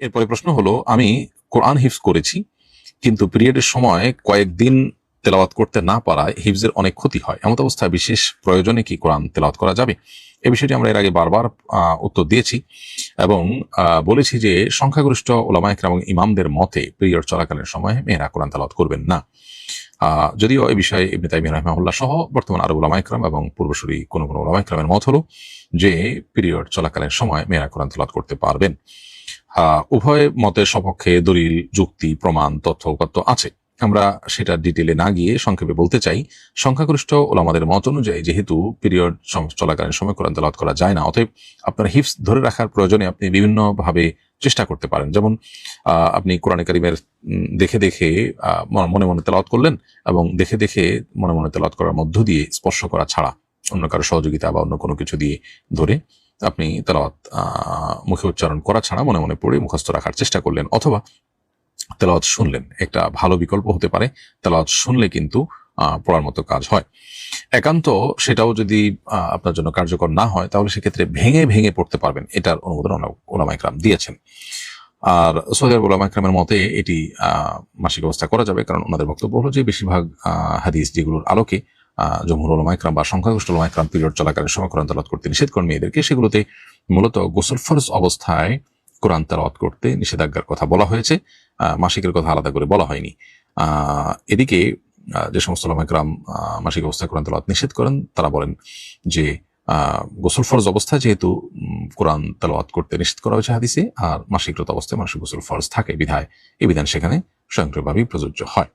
এরপরে প্রশ্ন হলো, আমি কোরআন হিফজ করেছি কিন্তু পিরিয়ডের সময় কয়েকদিন তেলাওয়াত করতে না পারায় হিফজের অনেক ক্ষতি হয়। এমত অবস্থায় বিশেষ প্রয়োজনে কি কোরআন তেলাওয়াত করা যাবে? এই বিষয়টি আমরা এর আগে বারবার উত্তর দিয়েছি এবং বলেছি যে সংখ্যাগরিষ্ঠ ওলামা ইকরাম এবং ইমামদের মতে পিরিয়ড চলাকালীন সময়ে মেয়েরা কোরআন তেলাওয়াত করবেন না। যদিও এই বিষয়ে ইবনে তাইমিয়া রাহিমাহুল্লাহ সহ বর্তমান আরব ওলামা ইকরাম এবং পূর্বসূরি কোন কোন ওলামা ইকরামের মত হলো যে পিরিয়ড চলাকালীন সময় মেয়েরা কোরআন তেলাওয়াত করতে পারবেন। উভয় মতের সপক্ষে দলিল, যুক্তি, প্রমাণ, তথ্য উপাত্ত আছে। আমরা সেটা ডিটেলে না গিয়ে সংক্ষেপে বলতে চাই, সংখ্যাগরিষ্ঠ ওলামাদের মত অনুযায়ী যেহেতু পিরিয়ড চলাকালীন সময় কোরআন তেলাওয়াত করা যায় না, অতএব আপনার হিফজ ধরে রাখার প্রয়োজনে আপনি বিভিন্নভাবে চেষ্টা করতে পারেন। যেমন আপনি কোরআনে কারিমের দেখে দেখে মনে মনে তেলাওয়াত করলেন এবং দেখে দেখে মনে মনে তেলাওয়াত করার মধ্য দিয়ে স্পর্শ করা ছাড়া অন্য কারো সহযোগিতা বা অন্য কোনো কিছু দিয়ে ধরে আপনি তেলাওয়াত মুখে উচ্চারণ করা ছাড়া মনে মনে পড়ে মুখস্থ রাখার চেষ্টা করলেন, অথবা তেলাওয়াত শুনলেন। একটা ভালো বিকল্প হতে পারে, তেলাওয়াত শুনলে কিন্তু পড়ার মতো কাজ হয়। একান্ত সেটাও যদি আপনার জন্য কার্যকর না হয় তাহলে সেক্ষেত্রে ভেঙে ভেঙে পড়তে পারবেন, এটার অনুমোদন ওলামা ইকরাম দিয়েছেন। আর সৌদি আরব ওলামা ইকরামের মতে এটি মাসিক অবস্থা করা যাবে, কারণ ওনাদের বক্তব্য হলো যে বেশিরভাগ হাদিস যেগুলোর আলোকে জমহুর ওলামা ইকরাম বা সংখ্যাগরিষ্ঠ ওলামা ইকরাম পিরিয়ড চলাকালীন সময় কোরআন তেলাওয়াত করতে নিষেধ করেন মেয়েদেরকে, সেগুলোতে মূলত গোসল ফরজ অবস্থায় কোরআন তেলাওয়াত করতে নিষেধাজ্ঞার কথা বলা হয়েছে, মাসিকের কথা আলাদা করে বলা হয়নি। এদিকে যে সমস্ত ওলামা ইকরাম মাসিক অবস্থায় কোরআন তেলাওয়াত নিষেধ করেন তারা বলেন যে গোসল ফরজ অবস্থায় যেহেতু কোরআন তেলাওয়াত করতে নিষেধ করা হয়েছে হাদিসে, আর মাসিকরত অবস্থায় মানুষের গোসল ফরজ থাকে বিধায় এই বিধান সেখানে স্বয়ংক্রিয়ভাবেই প্রযোজ্য হয়।